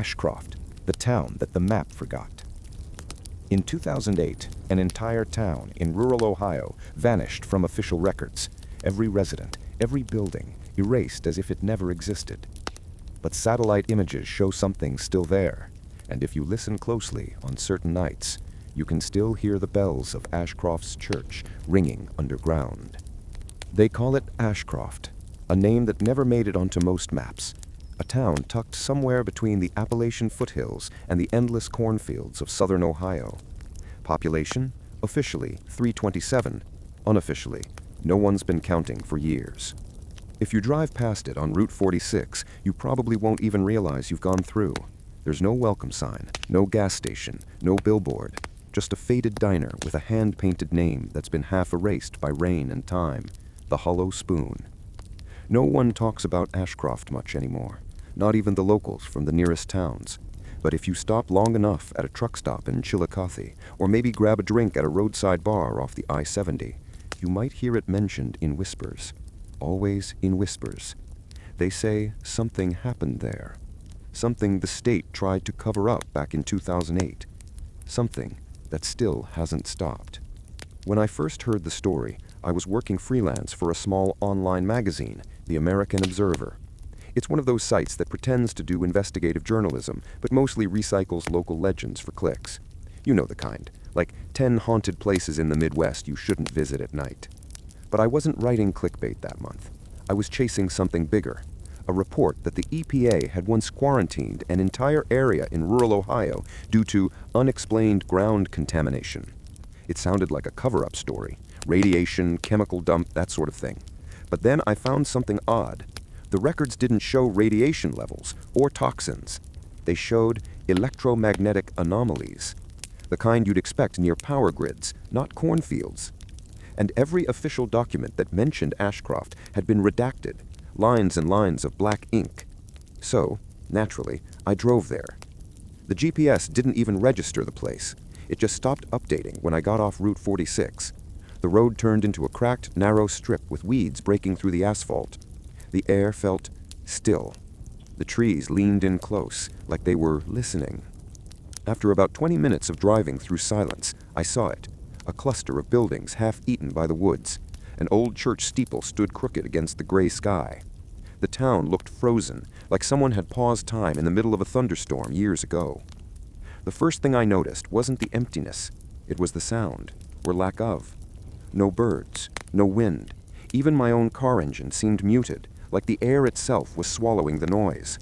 Ashcroft, the town that the map forgot. In 2008, an entire town in rural Ohio vanished from official records, every resident, every building, erased as if it never existed. But satellite images show something still there, and if you listen closely on certain nights, you can still hear the bells of Ashcroft's church ringing underground. They call it Ashcroft, a name that never made it onto most maps, a town tucked somewhere between the Appalachian foothills and the endless cornfields of southern Ohio. Population? Officially 327. Unofficially, no one's been counting for years. If you drive past it on Route 46, you probably won't even realize you've gone through. There's no welcome sign, no gas station, no billboard, just a faded diner with a hand-painted name that's been half erased by rain and time, the Hollow Spoon. No one talks about Ashcroft much anymore, not even the locals from the nearest towns. But if you stop long enough at a truck stop in Chillicothe, or maybe grab a drink at a roadside bar off the I-70, you might hear it mentioned in whispers. Always in whispers. They say something happened there. Something the state tried to cover up back in 2008. Something that still hasn't stopped. When I first heard the story, I was working freelance for a small online magazine, The American Observer. It's one of those sites that pretends to do investigative journalism, but mostly recycles local legends for clicks. You know the kind, like 10 haunted places in the Midwest you shouldn't visit at night. But I wasn't writing clickbait that month. I was chasing something bigger. A report that the EPA had once quarantined an entire area in rural Ohio due to unexplained ground contamination. It sounded like a cover-up story. Radiation, chemical dump, that sort of thing. But then I found something odd. The records didn't show radiation levels or toxins. They showed electromagnetic anomalies, the kind you'd expect near power grids, not cornfields. And every official document that mentioned Ashcroft had been redacted, lines and lines of black ink. So, naturally, I drove there. The GPS didn't even register the place. It just stopped updating when I got off Route 46. The road turned into a cracked, narrow strip with weeds breaking through the asphalt. The air felt still. The trees leaned in close, like they were listening. After about 20 minutes of driving through silence, I saw it. A cluster of buildings half-eaten by the woods. An old church steeple stood crooked against the gray sky. The town looked frozen, like someone had paused time in the middle of a thunderstorm years ago. The first thing I noticed wasn't the emptiness. It was the sound, or lack of. No birds, no wind. Even my own car engine seemed muted, like the air itself was swallowing the noise.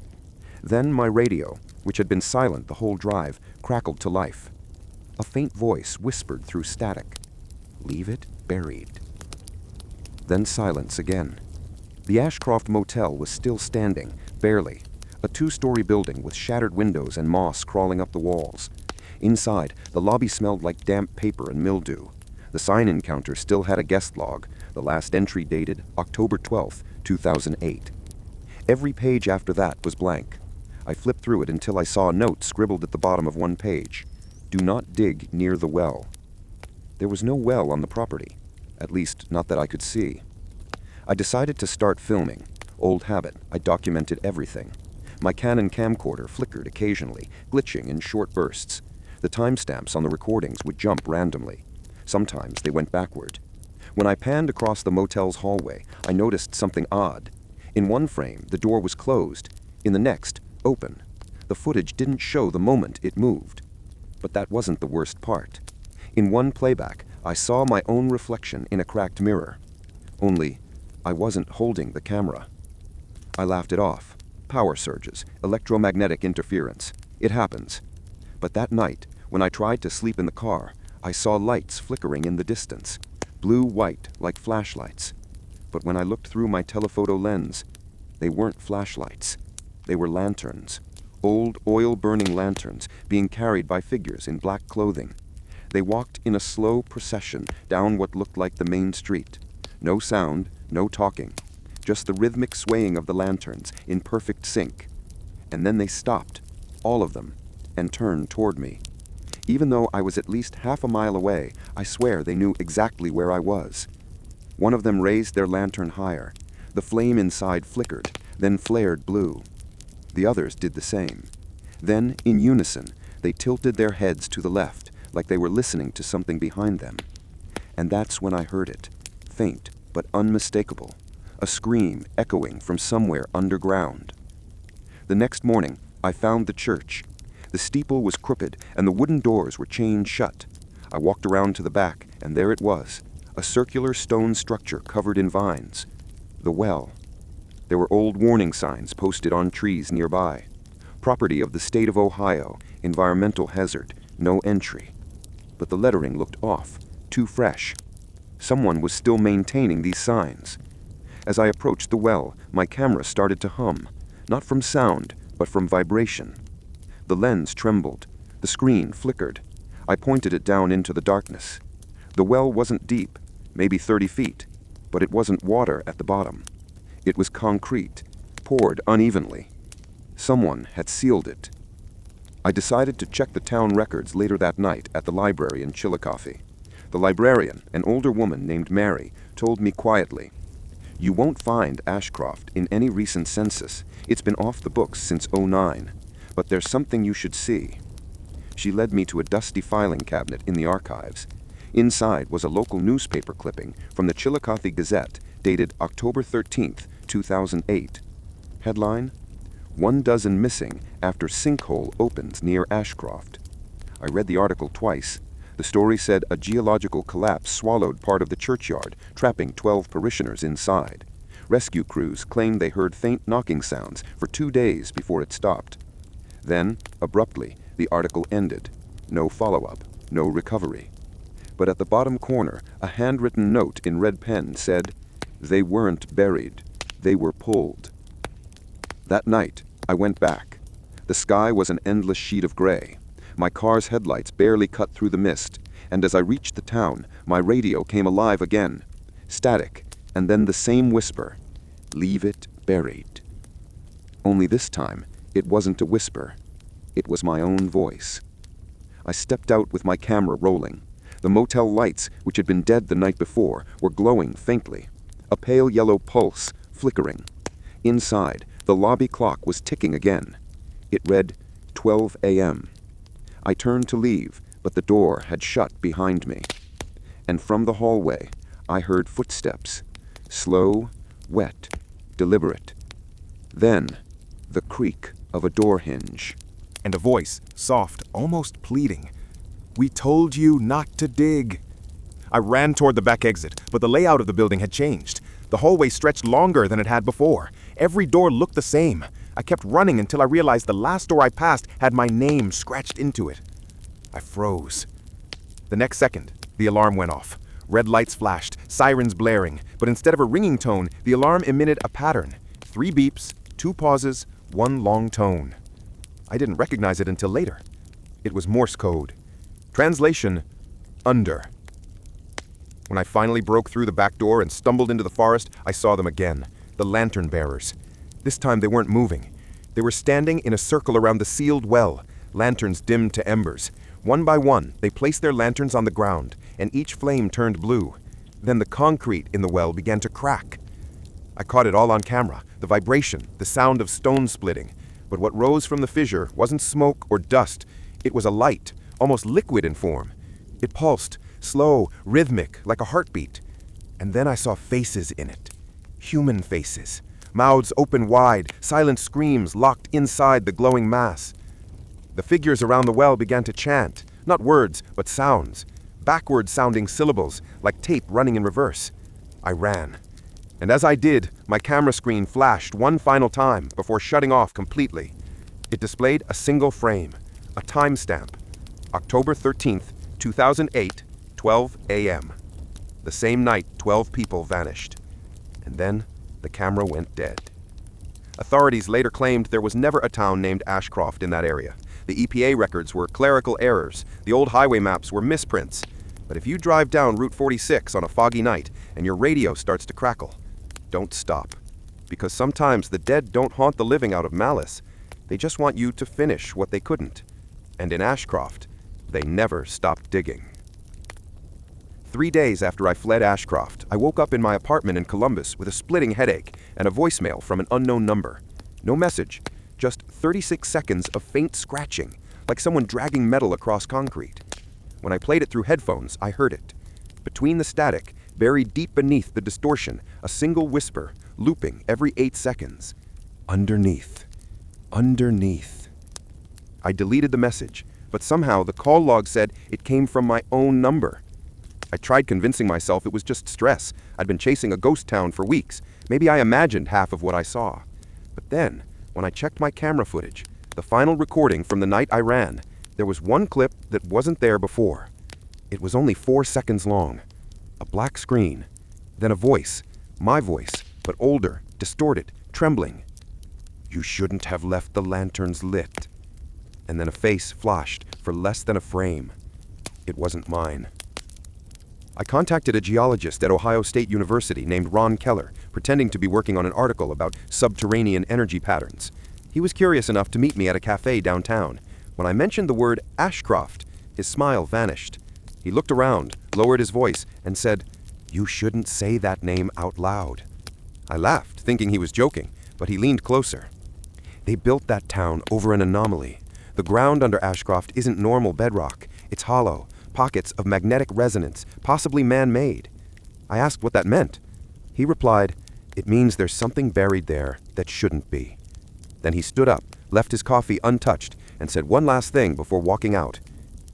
Then my radio, which had been silent the whole drive, crackled to life. A faint voice whispered through static. "Leave it buried." Then silence again. The Ashcroft Motel was still standing, barely. A 2-story building with shattered windows and moss crawling up the walls. Inside, the lobby smelled like damp paper and mildew. The sign-in counter still had a guest log, the last entry dated October 12, 2008. Every page after that was blank. I flipped through it until I saw a note scribbled at the bottom of one page. "Do not dig near the well." There was no well on the property, at least not that I could see. I decided to start filming. Old habit, I documented everything. My Canon camcorder flickered occasionally, glitching in short bursts. The timestamps on the recordings would jump randomly. Sometimes they went backward. When I panned across the motel's hallway, I noticed something odd. In one frame, the door was closed. In the next, open. The footage didn't show the moment it moved. But that wasn't the worst part. In one playback, I saw my own reflection in a cracked mirror. Only, I wasn't holding the camera. I laughed it off. Power surges, electromagnetic interference. It happens. But that night, when I tried to sleep in the car, I saw lights flickering in the distance, blue-white like flashlights. But when I looked through my telephoto lens, they weren't flashlights. They were lanterns. Old, oil-burning lanterns being carried by figures in black clothing. They walked in a slow procession down what looked like the main street. No sound, no talking. Just the rhythmic swaying of the lanterns in perfect sync. And then they stopped, all of them, and turned toward me. Even though I was at least half a mile away, I swear they knew exactly where I was. One of them raised their lantern higher. The flame inside flickered, then flared blue. The others did the same. Then, in unison, they tilted their heads to the left, like they were listening to something behind them. And that's when I heard it, faint but unmistakable, a scream echoing from somewhere underground. The next morning, I found the church. The steeple was crooked and the wooden doors were chained shut. I walked around to the back, and there it was, a circular stone structure covered in vines. The well. There were old warning signs posted on trees nearby. Property of the state of Ohio, environmental hazard, no entry. But the lettering looked off, too fresh. Someone was still maintaining these signs. As I approached the well, my camera started to hum, not from sound, but from vibration. The lens trembled. The screen flickered. I pointed it down into the darkness. The well wasn't deep, maybe 30 feet, but it wasn't water at the bottom. It was concrete, poured unevenly. Someone had sealed it. I decided to check the town records later that night at the library in Chillicothe. The librarian, an older woman named Mary, told me quietly, "You won't find Ashcroft in any recent census. It's been off the books since '09. But there's something you should see." She led me to a dusty filing cabinet in the archives. Inside was a local newspaper clipping from the Chillicothe Gazette, dated October 13th, 2008. Headline: 12 missing after sinkhole opens near Ashcroft. I read the article twice. The story said a geological collapse swallowed part of the churchyard, trapping 12 parishioners inside. Rescue crews claimed they heard faint knocking sounds for 2 days before it stopped. Then, abruptly, the article ended. No follow-up, no recovery. But at the bottom corner, a handwritten note in red pen said, "They weren't buried. They were pulled." That night, I went back. The sky was an endless sheet of gray. My car's headlights barely cut through the mist, and as I reached the town, my radio came alive again. Static, and then the same whisper, "Leave it buried." Only this time, it wasn't a whisper. It was my own voice. I stepped out with my camera rolling. The motel lights, which had been dead the night before, were glowing faintly. A pale yellow pulse, flickering. Inside, the lobby clock was ticking again. It read 12 a.m. I turned to leave, but the door had shut behind me. And from the hallway, I heard footsteps. Slow, wet, deliberate. Then, the creak of a door hinge. And a voice, soft, almost pleading. "We told you not to dig." I ran toward the back exit, but the layout of the building had changed. The hallway stretched longer than it had before. Every door looked the same. I kept running until I realized the last door I passed had my name scratched into it. I froze. The next second, the alarm went off. Red lights flashed, sirens blaring, but instead of a ringing tone, the alarm emitted a pattern. 3 beeps, 2 pauses, 1 long tone. I didn't recognize it until later. It was Morse code. Translation, under. When I finally broke through the back door and stumbled into the forest, I saw them again, the lantern bearers. This time they weren't moving. They were standing in a circle around the sealed well, lanterns dimmed to embers. One by one, they placed their lanterns on the ground, and each flame turned blue. Then the concrete in the well began to crack. I caught it all on camera, the vibration, the sound of stone splitting. But what rose from the fissure wasn't smoke or dust. It was a light, almost liquid in form. It pulsed, slow, rhythmic, like a heartbeat. And then I saw faces in it. Human faces. Mouths open wide, silent screams locked inside the glowing mass. The figures around the well began to chant, not words, but sounds. Backward-sounding syllables, like tape running in reverse. I ran. And as I did, my camera screen flashed one final time before shutting off completely. It displayed a single frame, a timestamp. October 13th, 2008, 12 a.m. The same night, 12 people vanished. And then, the camera went dead. Authorities later claimed there was never a town named Ashcroft in that area. The EPA records were clerical errors. The old highway maps were misprints. But if you drive down Route 46 on a foggy night and your radio starts to crackle, don't stop. Because sometimes the dead don't haunt the living out of malice. They just want you to finish what they couldn't. And in Ashcroft, they never stopped digging. 3 days after I fled Ashcroft, I woke up in my apartment in Columbus with a splitting headache and a voicemail from an unknown number. No message, Just 36 seconds of faint scratching, like someone dragging metal across concrete. When I played it through headphones, I heard it. Between the static, buried deep beneath the distortion, a single whisper, looping every 8 seconds. Underneath. Underneath. I deleted the message, but somehow the call log said it came from my own number. I tried convincing myself it was just stress. I'd been chasing a ghost town for weeks. Maybe I imagined half of what I saw. But then, when I checked my camera footage, the final recording from the night I ran, there was one clip that wasn't there before. It was only 4 seconds long. A black screen. Then a voice. My voice, but older, distorted, trembling. "You shouldn't have left the lanterns lit." And then a face flashed for less than a frame. It wasn't mine. I contacted a geologist at Ohio State University named Ron Keller, pretending to be working on an article about subterranean energy patterns. He was curious enough to meet me at a cafe downtown. When I mentioned the word Ashcroft, his smile vanished. He looked around, lowered his voice, and said, "You shouldn't say that name out loud." I laughed, thinking he was joking, but he leaned closer. "They built that town over an anomaly. The ground under Ashcroft isn't normal bedrock. It's hollow, pockets of magnetic resonance, possibly man-made." I asked what that meant. He replied, "It means there's something buried there that shouldn't be." Then he stood up, left his coffee untouched, and said one last thing before walking out.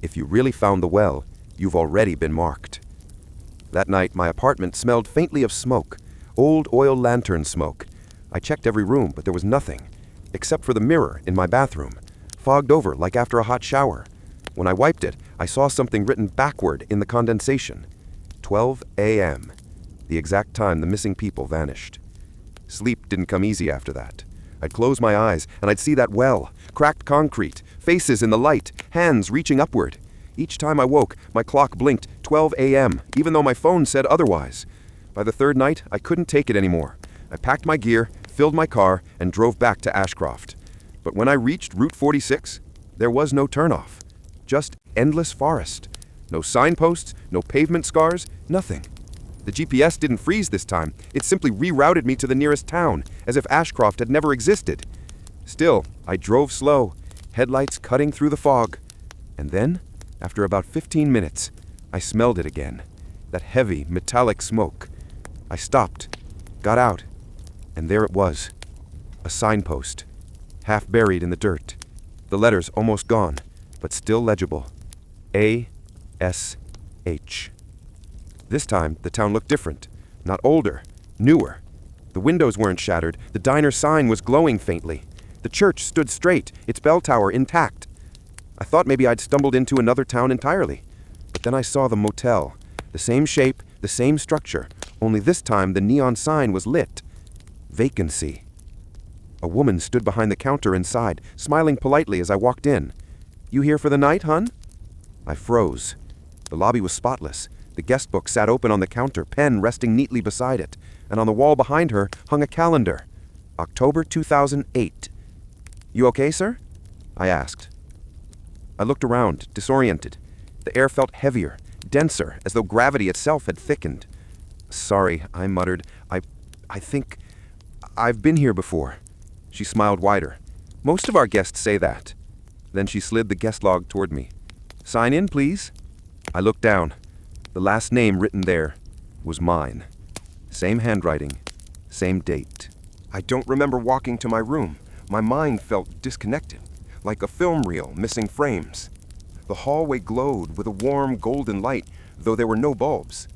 "If you really found the well, you've already been marked." That night, my apartment smelled faintly of smoke, old oil lantern smoke. I checked every room, but there was nothing, except for the mirror in my bathroom, fogged over like after a hot shower. When I wiped it, I saw something written backward in the condensation. 12 a.m., the exact time the missing people vanished. Sleep didn't come easy after that. I'd close my eyes, and I'd see that well, cracked concrete, faces in the light, hands reaching upward. Each time I woke, my clock blinked 12 a.m., even though my phone said otherwise. By the third night, I couldn't take it anymore. I packed my gear, filled my car, and drove back to Ashcroft. But when I reached Route 46, there was no turnoff. Just endless forest. No signposts, no pavement scars, nothing. The GPS didn't freeze this time. It simply rerouted me to the nearest town, as if Ashcroft had never existed. Still, I drove slow, headlights cutting through the fog. And then, after about 15 minutes, I smelled it again. That heavy, metallic smoke. I stopped, got out, and there it was. A signpost, half buried in the dirt. The letters almost gone, but still legible. A-S-H. This time, the town looked different. Not older, newer. The windows weren't shattered. The diner sign was glowing faintly. The church stood straight, its bell tower intact. I thought maybe I'd stumbled into another town entirely. But then I saw the motel. The same shape, the same structure, only this time the neon sign was lit. Vacancy. A woman stood behind the counter inside, smiling politely as I walked in. "You here for the night, hun?" I froze. The lobby was spotless. The guest book sat open on the counter, pen resting neatly beside it, and on the wall behind her hung a calendar. October 2008. "You okay, sir?" I asked. I looked around, disoriented. The air felt heavier, denser, as though gravity itself had thickened. "Sorry," I muttered. I think I've been here before." She smiled wider. "Most of our guests say that." Then she slid the guest log toward me. "Sign in, please." I looked down. The last name written there was mine. Same handwriting, same date. I don't remember walking to my room. My mind felt disconnected, like a film reel missing frames. The hallway glowed with a warm golden light, though there were no bulbs.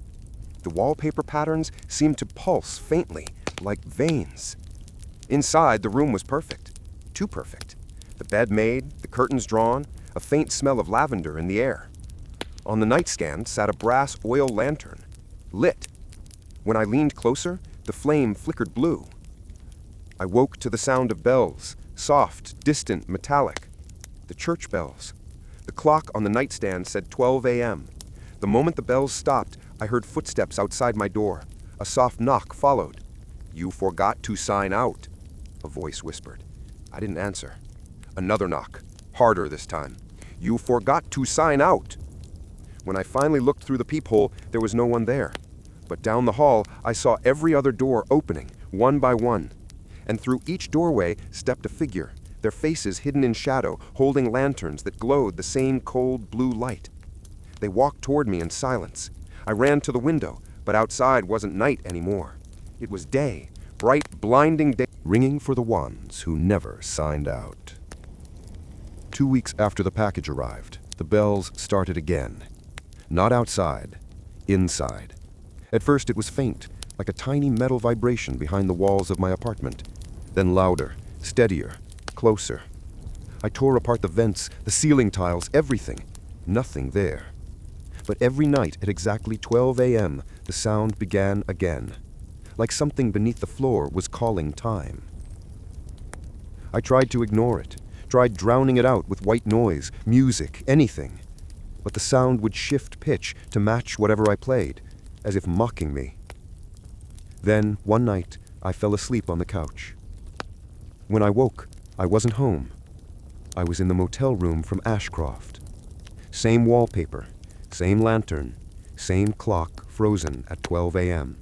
The wallpaper patterns seemed to pulse faintly, like veins. Inside, the room was perfect. Too perfect. The bed made, the curtains drawn, a faint smell of lavender in the air. On the nightstand sat a brass oil lantern, lit. When I leaned closer, the flame flickered blue. I woke to the sound of bells, soft, distant, metallic. The church bells. The clock on the nightstand said 12 a.m. The moment the bells stopped, I heard footsteps outside my door. A soft knock followed. "You forgot to sign out," a voice whispered. I didn't answer. Another knock, harder this time. "You forgot to sign out." When I finally looked through the peephole, there was no one there. But down the hall, I saw every other door opening, one by one. And through each doorway stepped a figure, their faces hidden in shadow, holding lanterns that glowed the same cold blue light. They walked toward me in silence. I ran to the window, but outside wasn't night anymore. It was day, bright, blinding day, ringing for the ones who never signed out. 2 weeks after the package arrived, the bells started again. Not outside, inside. At first it was faint, like a tiny metal vibration behind the walls of my apartment. Then louder, steadier, closer. I tore apart the vents, the ceiling tiles, everything. Nothing there. But every night at exactly 12 a.m., the sound began again, like something beneath the floor was calling time. I tried to ignore it, tried drowning it out with white noise, music, anything. But the sound would shift pitch to match whatever I played, as if mocking me. Then, one night, I fell asleep on the couch. When I woke, I wasn't home. I was in the motel room from Ashcroft. Same wallpaper, same lantern, same clock frozen at 12 a.m.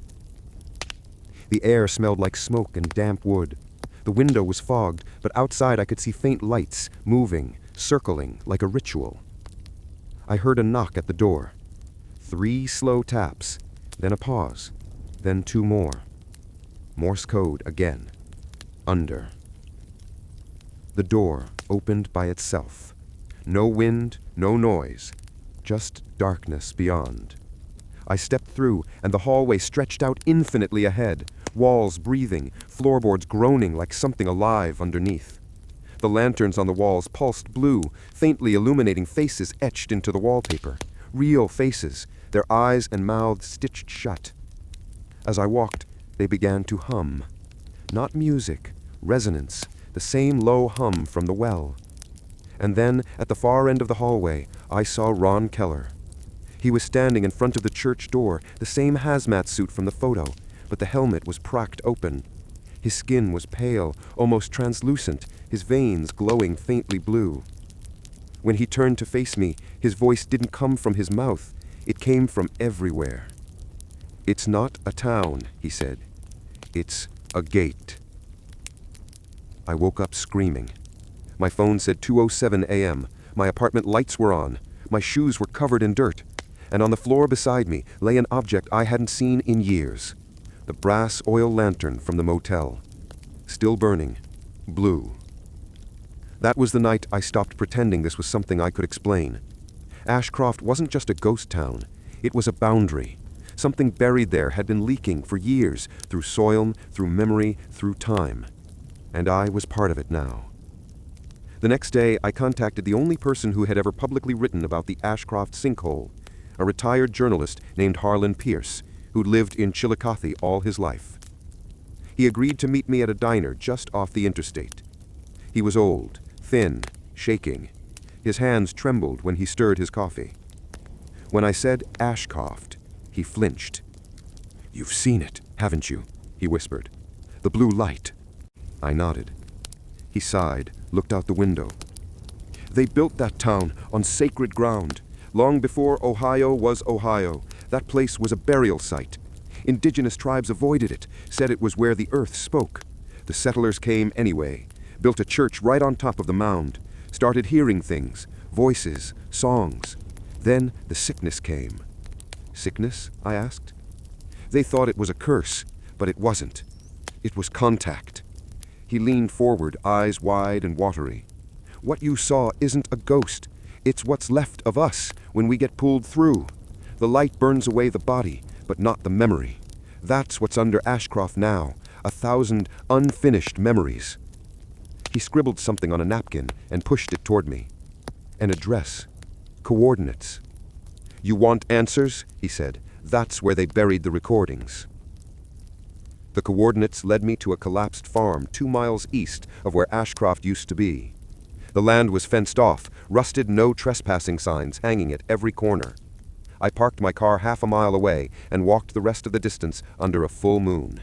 The air smelled like smoke and damp wood. The window was fogged, but outside I could see faint lights, moving, circling like a ritual. I heard a knock at the door. 3 slow taps, then a pause, then 2 more. Morse code again. Under. The door opened by itself. No wind, no noise, just darkness beyond. I stepped through, and the hallway stretched out infinitely ahead, walls breathing, floorboards groaning like something alive underneath. The lanterns on the walls pulsed blue, faintly illuminating faces etched into the wallpaper. Real faces, their eyes and mouths stitched shut. As I walked, they began to hum. Not music, resonance, the same low hum from the well. And then, at the far end of the hallway, I saw Ron Keller. He was standing in front of the church door, the same hazmat suit from the photo, but the helmet was cracked open. His skin was pale, almost translucent, his veins glowing faintly blue. When he turned to face me, his voice didn't come from his mouth. It came from everywhere. "It's not a town," he said. "It's a gate." I woke up screaming. My phone said 2:07 a.m. My apartment lights were on. My shoes were covered in dirt. And on the floor beside me lay an object I hadn't seen in years. The brass oil lantern from the motel. Still burning. Blue. That was the night I stopped pretending this was something I could explain. Ashcroft wasn't just a ghost town. It was a boundary. Something buried there had been leaking for years, through soil, through memory, through time. And I was part of it now. The next day, I contacted the only person who had ever publicly written about the Ashcroft sinkhole, a retired journalist named Harlan Pierce, who'd lived in Chillicothe all his life. He agreed to meet me at a diner just off the interstate. He was old, thin, shaking. His hands trembled when he stirred his coffee. When I said Ashcroft, he flinched. "You've seen it, haven't you?" he whispered. "The blue light." I nodded. He sighed, looked out the window. "They built that town on sacred ground. Long before Ohio was Ohio, that place was a burial site. Indigenous tribes avoided it, said it was where the earth spoke. The settlers came anyway, built a church right on top of the mound, started hearing things, voices, songs. Then the sickness came." "Sickness?" I asked. "They thought it was a curse, but it wasn't. It was contact." He leaned forward, eyes wide and watery. "What you saw isn't a ghost. It's what's left of us when we get pulled through. The light burns away the body, but not the memory. That's what's under Ashcroft now, 1,000 unfinished memories." He scribbled something on a napkin and pushed it toward me. An address. Coordinates. "You want answers?" he said. "That's where they buried the recordings." The coordinates led me to a collapsed farm 2 miles east of where Ashcroft used to be. The land was fenced off, rusted no trespassing signs hanging at every corner. I parked my car half a mile away and walked the rest of the distance under a full moon.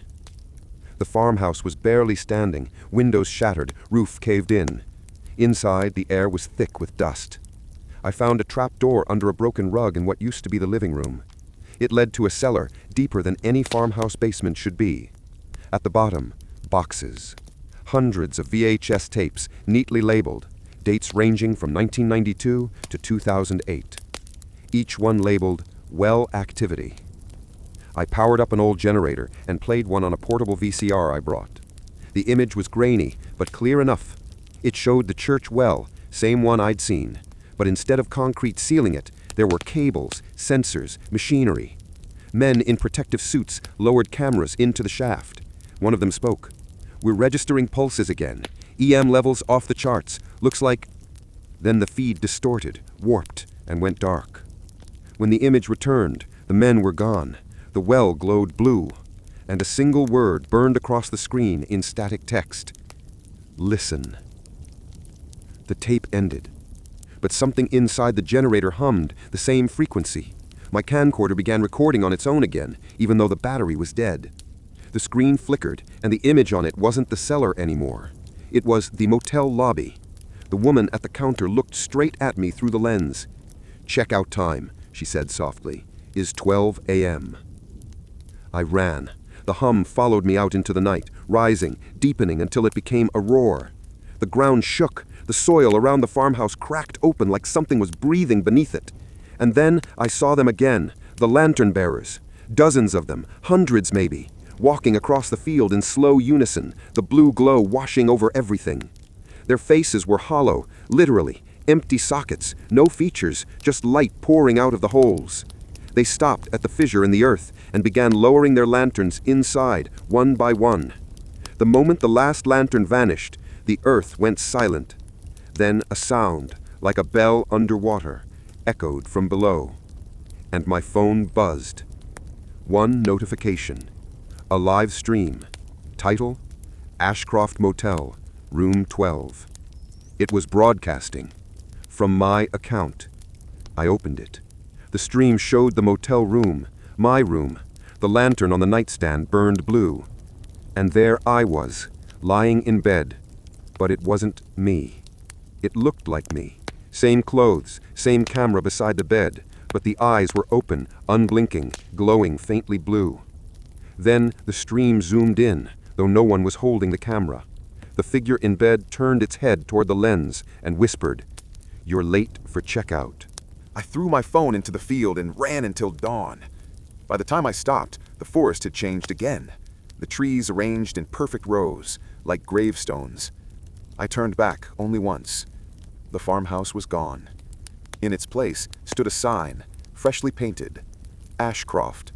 The farmhouse was barely standing, windows shattered, roof caved in. Inside, the air was thick with dust. I found a trap door under a broken rug in what used to be the living room. It led to a cellar, deeper than any farmhouse basement should be. At the bottom, boxes. Hundreds of VHS tapes, neatly labeled, dates ranging from 1992 to 2008. Each one labeled, Well Activity. I powered up an old generator and played one on a portable VCR I brought. The image was grainy, but clear enough. It showed the church well, same one I'd seen, but instead of concrete sealing it, there were cables, sensors, machinery. Men in protective suits lowered cameras into the shaft. One of them spoke. "We're registering pulses again. EM levels off the charts. Looks like..." Then the feed distorted, warped, and went dark. When the image returned, the men were gone. The well glowed blue, and a single word burned across the screen in static text. Listen. The tape ended, but something inside the generator hummed the same frequency. My camcorder began recording on its own again, even though the battery was dead. The screen flickered, and the image on it wasn't the cellar anymore. It was the motel lobby. The woman at the counter looked straight at me through the lens. "Checkout time," she said softly, "is 12 a.m. I ran. The hum followed me out into the night, rising, deepening until it became a roar. The ground shook. The soil around the farmhouse cracked open like something was breathing beneath it. And then I saw them again, the lantern bearers. Dozens of them, hundreds maybe, walking across the field in slow unison, the blue glow washing over everything. Their faces were hollow, literally, empty sockets, no features, just light pouring out of the holes. They stopped at the fissure in the earth and began lowering their lanterns inside, one by one. The moment the last lantern vanished, the earth went silent. Then a sound, like a bell underwater, echoed from below. And my phone buzzed. One notification. A live stream. Title: Ashcroft Motel, Room 12. It was broadcasting. From my account. I opened it. The stream showed the motel room, my room. The lantern on the nightstand burned blue. And there I was, lying in bed. But it wasn't me. It looked like me. Same clothes, same camera beside the bed, but the eyes were open, unblinking, glowing faintly blue. Then the stream zoomed in, though no one was holding the camera. The figure in bed turned its head toward the lens and whispered, "You're late for checkout." I threw my phone into the field and ran until dawn. By the time I stopped, the forest had changed again. The trees arranged in perfect rows, like gravestones. I turned back only once. The farmhouse was gone. In its place stood a sign, freshly painted, Ashcroft,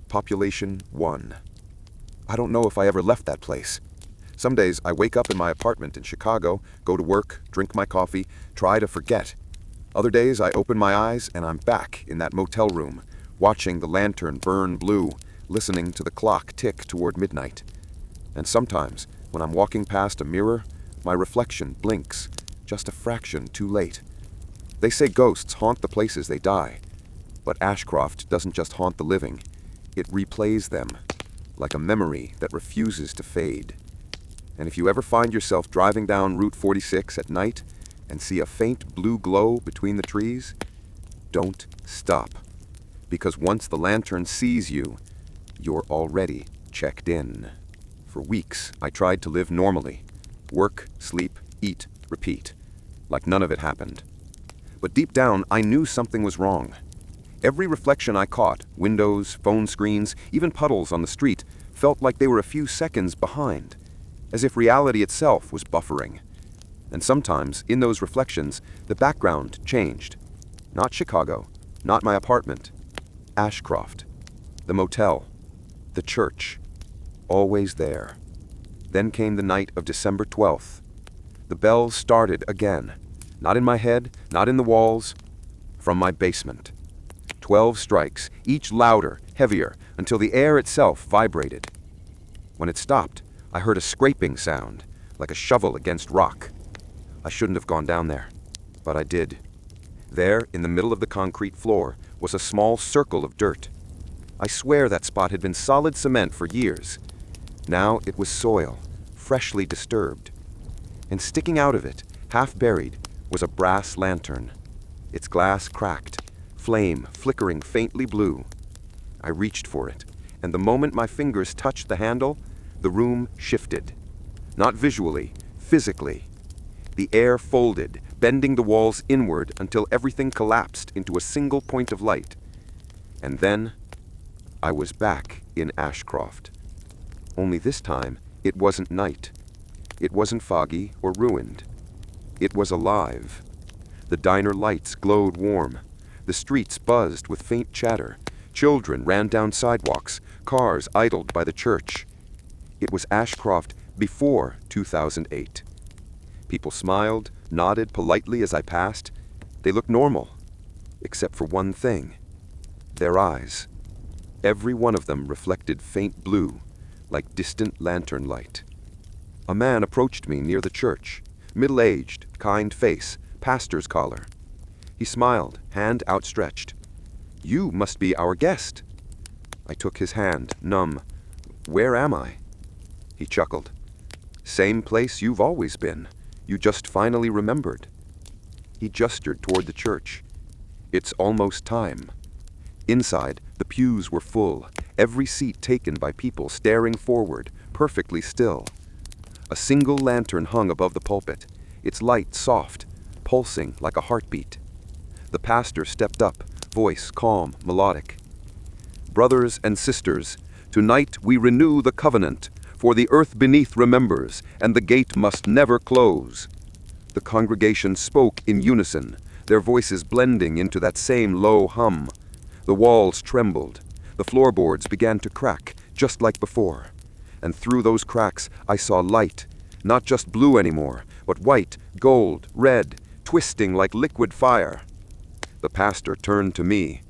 population 1. I don't know if I ever left that place. Some days I wake up in my apartment in Chicago, go to work, drink my coffee, try to forget. Other days I open my eyes and I'm back in that motel room, watching the lantern burn blue, listening to the clock tick toward midnight. And sometimes, when I'm walking past a mirror, my reflection blinks, just a fraction too late. They say ghosts haunt the places they die, but Ashcroft doesn't just haunt the living, it replays them, like a memory that refuses to fade. And if you ever find yourself driving down Route 46 at night and see a faint blue glow between the trees, don't stop. Because once the lantern sees you, you're already checked in. For weeks, I tried to live normally. Work, sleep, eat, repeat. Like none of it happened. But deep down, I knew something was wrong. Every reflection I caught, windows, phone screens, even puddles on the street, felt like they were a few seconds behind, as if reality itself was buffering. And sometimes, in those reflections, the background changed. Not Chicago, not my apartment. Ashcroft, the motel, the church, always there. Then came the night of December 12th. The bells started again, not in my head, not in the walls, from my basement. 12 strikes, each louder, heavier, until the air itself vibrated. When it stopped, I heard a scraping sound, like a shovel against rock. I shouldn't have gone down there, but I did. There, in the middle of the concrete floor, was a small circle of dirt. I swear that spot had been solid cement for years. Now it was soil, freshly disturbed. And sticking out of it, half buried, was a brass lantern. Its glass cracked, flame flickering faintly blue. I reached for it, and the moment my fingers touched the handle, the room shifted. Not visually, physically. The air folded, bending the walls inward until everything collapsed into a single point of light. And then, I was back in Ashcroft. Only this time, it wasn't night. It wasn't foggy or ruined. It was alive. The diner lights glowed warm. The streets buzzed with faint chatter. Children ran down sidewalks. Cars idled by the church. It was Ashcroft before 2008. People smiled, nodded politely as I passed. They looked normal, except for one thing. Their eyes. Every one of them reflected faint blue, like distant lantern light. A man approached me near the church, middle-aged, kind face, pastor's collar. He smiled, hand outstretched. "You must be our guest." I took his hand, numb. "Where am I?" He chuckled. "Same place you've always been. You just finally remembered." He gestured toward the church. "It's almost time." Inside, the pews were full, every seat taken by people staring forward, perfectly still. A single lantern hung above the pulpit, its light soft, pulsing like a heartbeat. The pastor stepped up, voice calm, melodic. "Brothers and sisters, tonight we renew the covenant, for the earth beneath remembers, and the gate must never close." The congregation spoke in unison, their voices blending into that same low hum. The walls trembled. The floorboards began to crack, just like before. And through those cracks, I saw light, not just blue anymore, but white, gold, red, twisting like liquid fire. The pastor turned to me.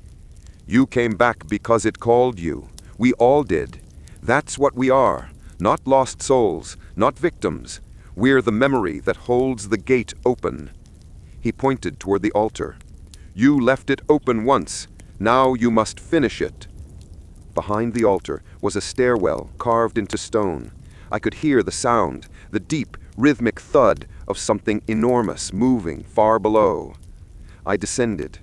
"You came back because it called you. We all did. That's what we are. Not lost souls, not victims. We're the memory that holds the gate open." He pointed toward the altar. "You left it open once. Now you must finish it." Behind the altar was a stairwell carved into stone. I could hear the sound, the deep, rhythmic thud of something enormous moving far below. I descended.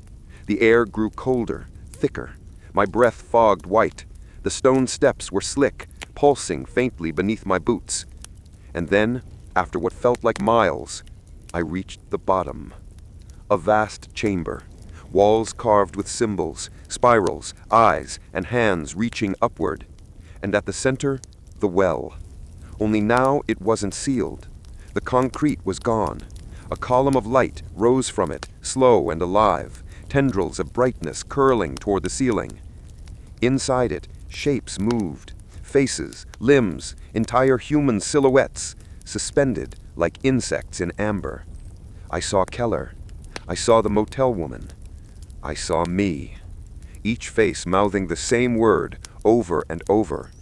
The air grew colder, thicker. My breath fogged white. The stone steps were slick, pulsing faintly beneath my boots. And then, after what felt like miles, I reached the bottom. A vast chamber. Walls carved with symbols, spirals, eyes, and hands reaching upward. And at the center, the well. Only now it wasn't sealed. The concrete was gone. A column of light rose from it, slow and alive, tendrils of brightness curling toward the ceiling. Inside it, shapes moved. Faces, limbs, entire human silhouettes, suspended like insects in amber. I saw Keller. I saw the motel woman. I saw me, each face mouthing the same word over and over.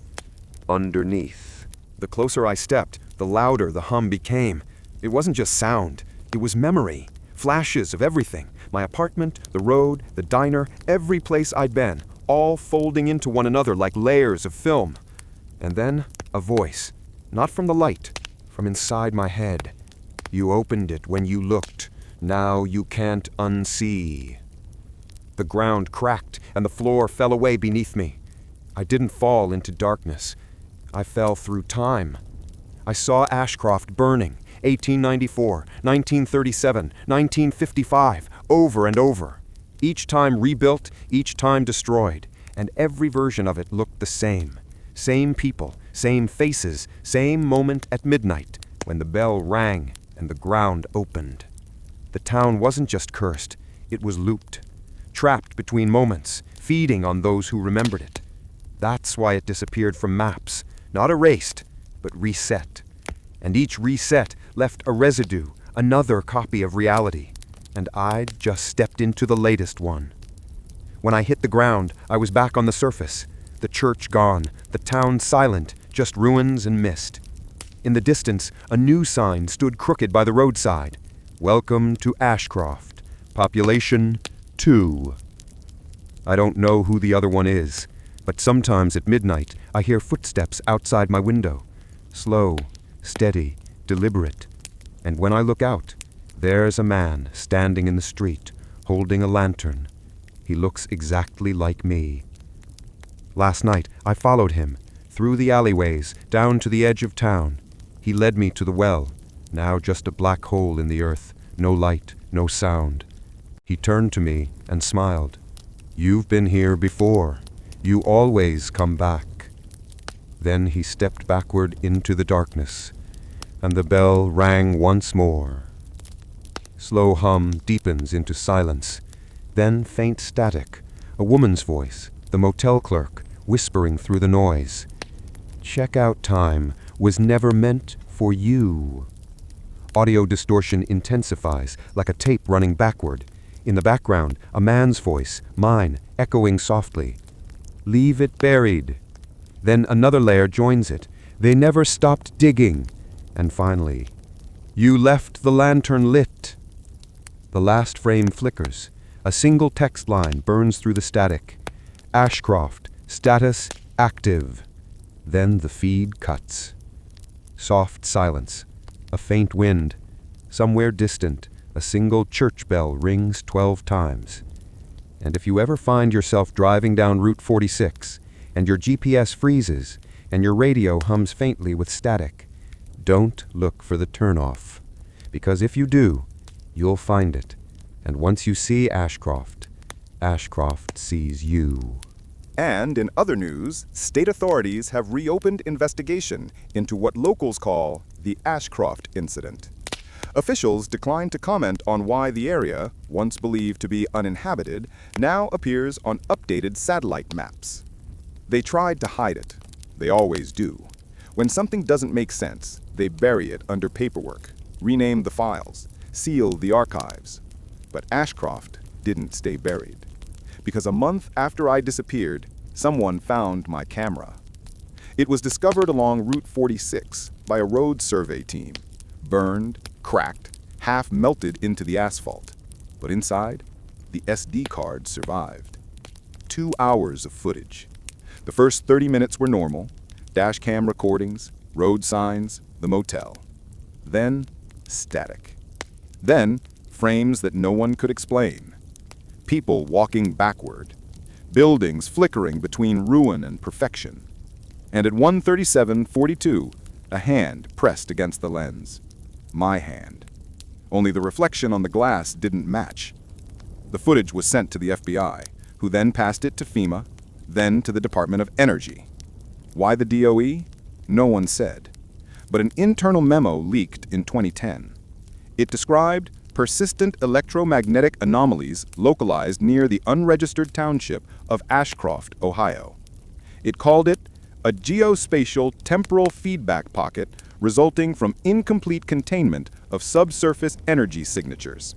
Underneath. The closer I stepped, the louder the hum became. It wasn't just sound, it was memory. Flashes of everything. My apartment, the road, the diner, every place I'd been, all folding into one another like layers of film. And then, a voice. Not from the light, from inside my head. "You opened it when you looked. Now you can't unsee." The ground cracked, and the floor fell away beneath me. I didn't fall into darkness. I fell through time. I saw Ashcroft burning, 1894, 1937, 1955, over and over. Each time rebuilt, each time destroyed, and every version of it looked the same. Same people, same faces, same moment at midnight, when the bell rang and the ground opened. The town wasn't just cursed, it was looped. Trapped between moments, feeding on those who remembered it. That's why it disappeared from maps, not erased, but reset. And each reset left a residue, another copy of reality, and I'd just stepped into the latest one. When I hit the ground, I was back on the surface, the church gone, the town silent, just ruins and mist. In the distance, a new sign stood crooked by the roadside. "Welcome to Ashcroft. Population 2. I don't know who the other one is, but sometimes at midnight I hear footsteps outside my window. Slow, steady, deliberate. And when I look out, there's a man standing in the street, holding a lantern. He looks exactly like me. Last night I followed him, through the alleyways, down to the edge of town. He led me to the well, now just a black hole in the earth, no light, no sound. He turned to me and smiled. "You've been here before. You always come back." Then he stepped backward into the darkness, and the bell rang once more. Slow hum deepens into silence, then faint static, a woman's voice, the motel clerk, whispering through the noise. "Checkout time was never meant for you." Audio distortion intensifies, like a tape running backward. In the background, a man's voice, mine, echoing softly. "Leave it buried." Then another layer joins it. "They never stopped digging." And finally, "You left the lantern lit." The last frame flickers. A single text line burns through the static. "Ashcroft, status active." Then the feed cuts. Soft silence. A faint wind. Somewhere distant, a single church bell rings 12 times. And if you ever find yourself driving down Route 46, and your GPS freezes, and your radio hums faintly with static, don't look for the turnoff. Because if you do, you'll find it. And once you see Ashcroft, Ashcroft sees you. And in other news, state authorities have reopened investigation into what locals call the Ashcroft incident. Officials declined to comment on why the area, once believed to be uninhabited, now appears on updated satellite maps. They tried to hide it. They always do. When something doesn't make sense, they bury it under paperwork, rename the files, seal the archives. But Ashcroft didn't stay buried. Because a month after I disappeared, someone found my camera. It was discovered along Route 46 by a road survey team. Burned, cracked, half melted into the asphalt. But inside, the SD card survived. 2 hours of footage. The first 30 minutes were normal, dash cam recordings, road signs, the motel. Then, static. Then, frames that no one could explain. People walking backward. Buildings flickering between ruin and perfection. And at 1:37:42, a hand pressed against the lens. My hand. Only the reflection on the glass didn't match. The footage was sent to the FBI, who then passed it to FEMA, then to the Department of Energy. Why the DOE? No one said. But an internal memo leaked in 2010. It described persistent electromagnetic anomalies localized near the unregistered township of Ashcroft, Ohio. It called it a geospatial temporal feedback pocket resulting from incomplete containment of subsurface energy signatures.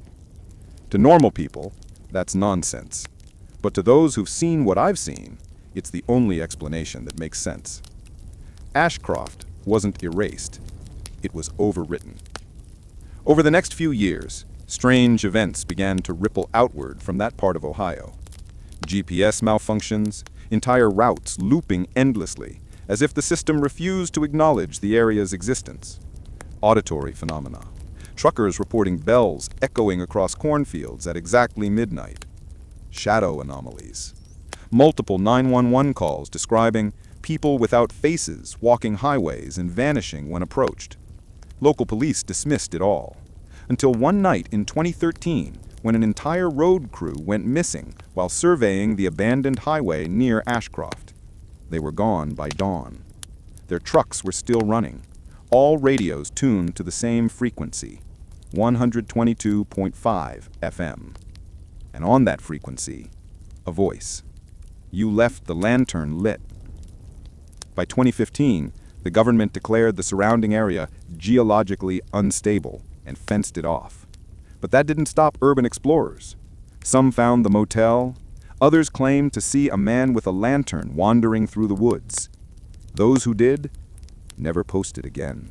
To normal people, that's nonsense. But to those who've seen what I've seen, it's the only explanation that makes sense. Ashcroft wasn't erased. It was overwritten. Over the next few years, strange events began to ripple outward from that part of Ohio. GPS malfunctions, entire routes looping endlessly, as if the system refused to acknowledge the area's existence. Auditory phenomena. Truckers reporting bells echoing across cornfields at exactly midnight. Shadow anomalies. Multiple 911 calls describing people without faces walking highways and vanishing when approached. Local police dismissed it all. Until one night in 2013, when an entire road crew went missing while surveying the abandoned highway near Ashcroft. They were gone by dawn. Their trucks were still running, all radios tuned to the same frequency, 122.5 FM. And on that frequency, a voice. You left the lantern lit. By 2015, the government declared the surrounding area geologically unstable and fenced it off. But that didn't stop urban explorers. Some found the motel. Others claimed to see a man with a lantern wandering through the woods. Those who did never posted again.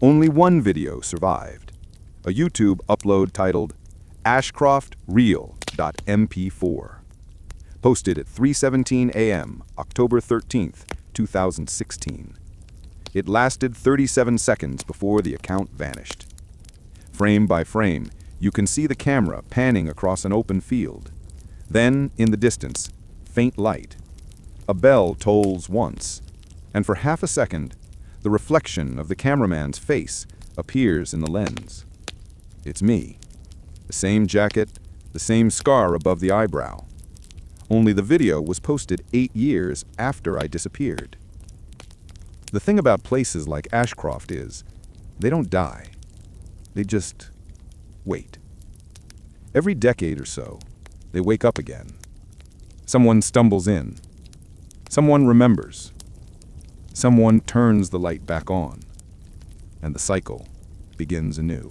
Only one video survived, a YouTube upload titled ashcroftreal.mp4, posted at 3:17 a.m., October 13th, 2016. It lasted 37 seconds before the account vanished. Frame by frame, you can see the camera panning across an open field. Then, in the distance, faint light. A bell tolls once, and for half a second, The reflection of the cameraman's face appears in the lens. It's me. The same jacket, the same scar above the eyebrow. Only the video was posted 8 years after I disappeared. The thing about places like Ashcroft is, they don't die. They just wait. Every decade or so, they wake up again. Someone stumbles in. Someone remembers. Someone turns the light back on. And the cycle begins anew.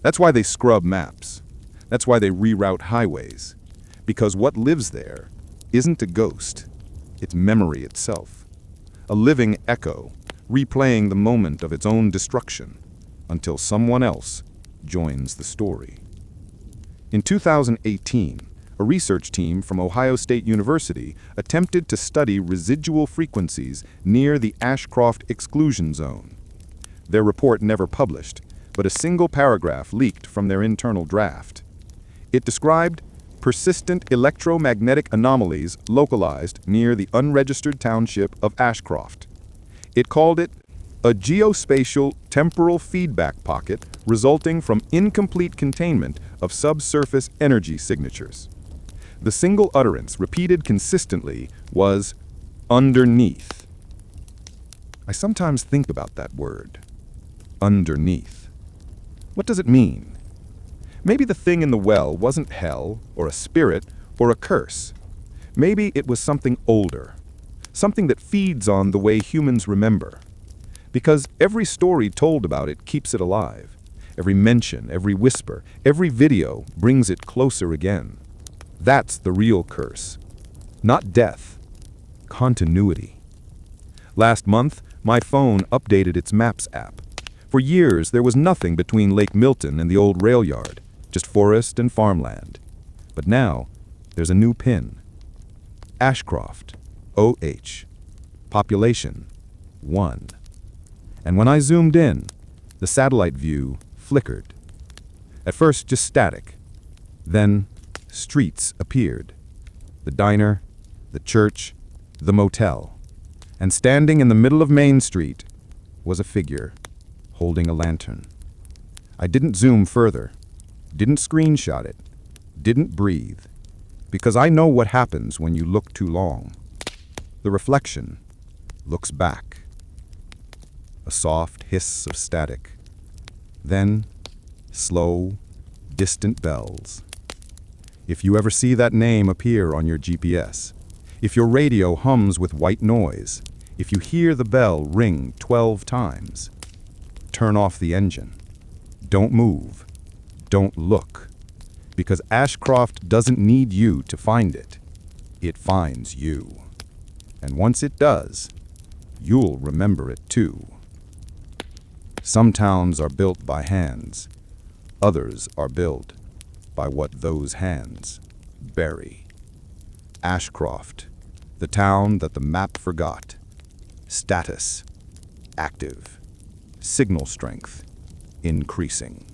That's why they scrub maps. That's why they reroute highways. Because what lives there isn't a ghost. It's memory itself. A living echo, replaying the moment of its own destruction until someone else joins the story. In 2018, a research team from Ohio State University attempted to study residual frequencies near the Ashcroft exclusion zone. Their report never published, but a single paragraph leaked from their internal draft. It described persistent electromagnetic anomalies localized near the unregistered township of Ashcroft. It called it a geospatial temporal feedback pocket resulting from incomplete containment of subsurface energy signatures. The single utterance repeated consistently was underneath. I sometimes think about that word, underneath. What does it mean? Maybe the thing in the well wasn't hell, or a spirit, or a curse. Maybe it was something older, something that feeds on the way humans remember. Because every story told about it keeps it alive. Every mention, every whisper, every video brings it closer again. That's the real curse. Not death, continuity. Last month, my phone updated its Maps app. For years, there was nothing between Lake Milton and the old rail yard, just forest and farmland. But now, there's a new pin. Ashcroft, OH. Population, 1. And when I zoomed in, the satellite view flickered. At first, just static. Then, streets appeared. The diner, the church, the motel. And standing in the middle of Main Street was a figure holding a lantern. I didn't zoom further, didn't screenshot it, didn't breathe, because I know what happens when you look too long. The reflection looks back. A soft hiss of static. Then, slow, distant bells. If you ever see that name appear on your GPS, if your radio hums with white noise, if you hear the bell ring 12 times, turn off the engine. Don't move. Don't look. Because Ashcroft doesn't need you to find it. It finds you. And once it does, you'll remember it too. Some towns are built by hands. Others are built by what those hands bury. Ashcroft, the town that the map forgot. Status, active. Signal strength, increasing.